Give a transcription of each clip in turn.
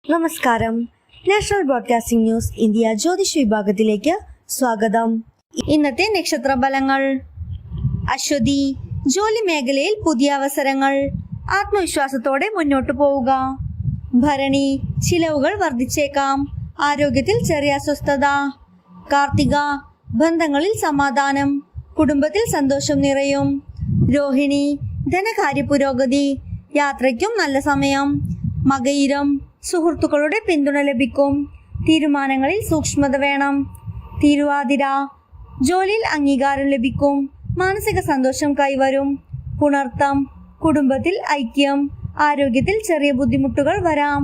നമസ്കാരം. National broadcasting news India ജ്യോതിഷ വിഭാഗത്തിലേക്ക് സ്വാഗതം. ഇന്നത്തെ നക്ഷത്ര ഫലങ്ങൾ. അശ്വതി, ജോലി മേഖലയിൽ പുതിയ അവസരങ്ങൾ, ആത്മവിശ്വാസത്തോടെ മുന്നോട്ടു പോവുക. ഭരണി, ചിലവുകൾ വർദ്ധിച്ചേക്കാം, ആരോഗ്യത്തിൽ ചെറിയ അസ്വസ്ഥത. കാർത്തിക, ബന്ധങ്ങളിൽ സമാധാനം, കുടുംബത്തിൽ സന്തോഷം നിറയും. രോഹിണി, ധനകാര്യ പുരോഗതി, യാത്രയ്ക്കും നല്ല സമയം. മകയിരം, സുഹൃത്തുക്കളുടെ പിന്തുണ ലഭിക്കും, തീരുമാനങ്ങളിൽ സൂക്ഷ്മത വേണം. തിരുവാതിര, ജോലിയിൽ അംഗീകാരം ലഭിക്കും, മാനസിക സന്തോഷം കൈവരും. പുണർത്തം, കുടുംബത്തിൽ ഐക്യം, ആരോഗ്യത്തിൽ ചെറിയ ബുദ്ധിമുട്ടുകൾ വരാം.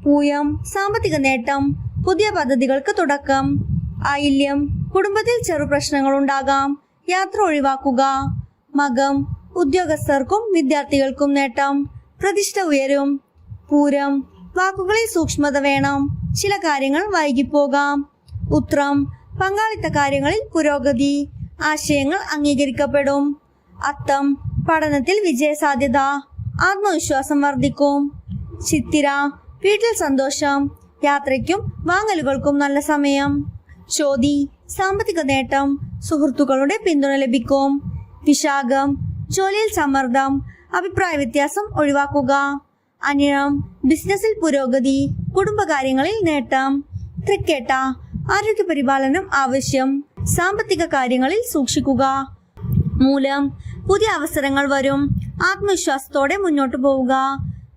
പൂയം, സാമ്പത്തിക നേട്ടം, പുതിയ പദ്ധതികൾക്ക് തുടക്കം. ആയില്യം, കുടുംബത്തിൽ ചെറു പ്രശ്നങ്ങൾ ഉണ്ടാകാം, യാത്ര ഒഴിവാക്കുക. മകം, ഉദ്യോഗസ്ഥർക്കും വിദ്യാർത്ഥികൾക്കും നേട്ടം, പ്രതിഷ്ഠ ഉയരും. പൂരം, വാക്കുകളിൽ സൂക്ഷ്മത വേണം, ചില കാര്യങ്ങൾ വൈകിപ്പോകാം. ഉത്രം, പങ്കാളിത്ത കാര്യങ്ങളിൽ പുരോഗതി, ആശയങ്ങൾ അംഗീകരിക്കപ്പെടും. അത്തം, പഠനത്തിൽ വിജയസാധ്യത, ആത്മവിശ്വാസം വർദ്ധിക്കും. ചിത്തിര, വീട്ടിൽ സന്തോഷം, യാത്രയ്ക്കും വാങ്ങലുകൾക്കും നല്ല സമയം. ചോതി, സാമ്പത്തിക നേട്ടം, സുഹൃത്തുക്കളുടെ പിന്തുണ ലഭിക്കും. വിശാഖം, ജോലിയിൽ സമ്മർദ്ദം, അഭിപ്രായ വ്യത്യാസം ഒഴിവാക്കുക. അനിഴം, ബിസിനസ്സിൽ പുരോഗതി, കുടുംബകാര്യങ്ങളിൽ നേട്ടം. തൃക്കേട്ട, ആരോഗ്യ പരിപാലനം ആവശ്യം, സാമ്പത്തിക കാര്യങ്ങളിൽ സൂക്ഷിക്കുക. മൂലം, പുതിയ അവസരങ്ങൾ വരും, ആത്മവിശ്വാസത്തോടെ മുന്നോട്ടു പോവുക.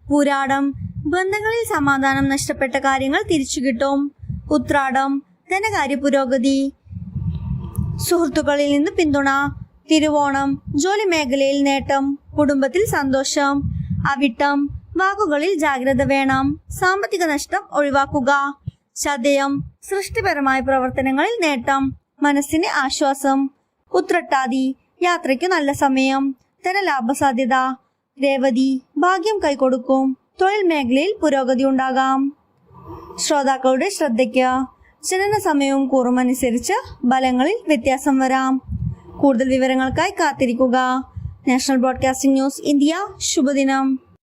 പൂരാടം, ബന്ധങ്ങളിൽ സമാധാനം, നഷ്ടപ്പെട്ട കാര്യങ്ങൾ തിരിച്ചു കിട്ടും. ഉത്രാടം, ധനകാര്യ പുരോഗതി, സുഹൃത്തുക്കളിൽ നിന്ന് പിന്തുണ. തിരുവോണം, ജോലി മേഖലയിൽ നേട്ടം, കുടുംബത്തിൽ സന്തോഷം. അവിട്ടം, വാക്കുകളിൽ ജാഗ്രത വേണം, സാമ്പത്തിക നഷ്ടം ഒഴിവാക്കുക. ചതയം, സൃഷ്ടിപരമായ പ്രവർത്തനങ്ങളിൽ നേട്ടം, മനസ്സിന് ആശ്വാസം. ഉത്രട്ടാതി, യാത്രയ്ക്ക് നല്ല സമയം, ധനലാഭ സാധ്യത. രേവതി, ഭാഗ്യം കൈകൊടുക്കും, തൊഴിൽ മേഖലയിൽ പുരോഗതി ഉണ്ടാകാം. ശ്രോതാക്കളുടെ ശ്രദ്ധയ്ക്ക്, ജനന സമയവും കൂറും അനുസരിച്ച് ഫലങ്ങളിൽ വ്യത്യാസം വരാം. കൂടുതൽ വിവരങ്ങൾക്കായി കാത്തിരിക്കുക. National broadcasting news India. ശുഭദിനം.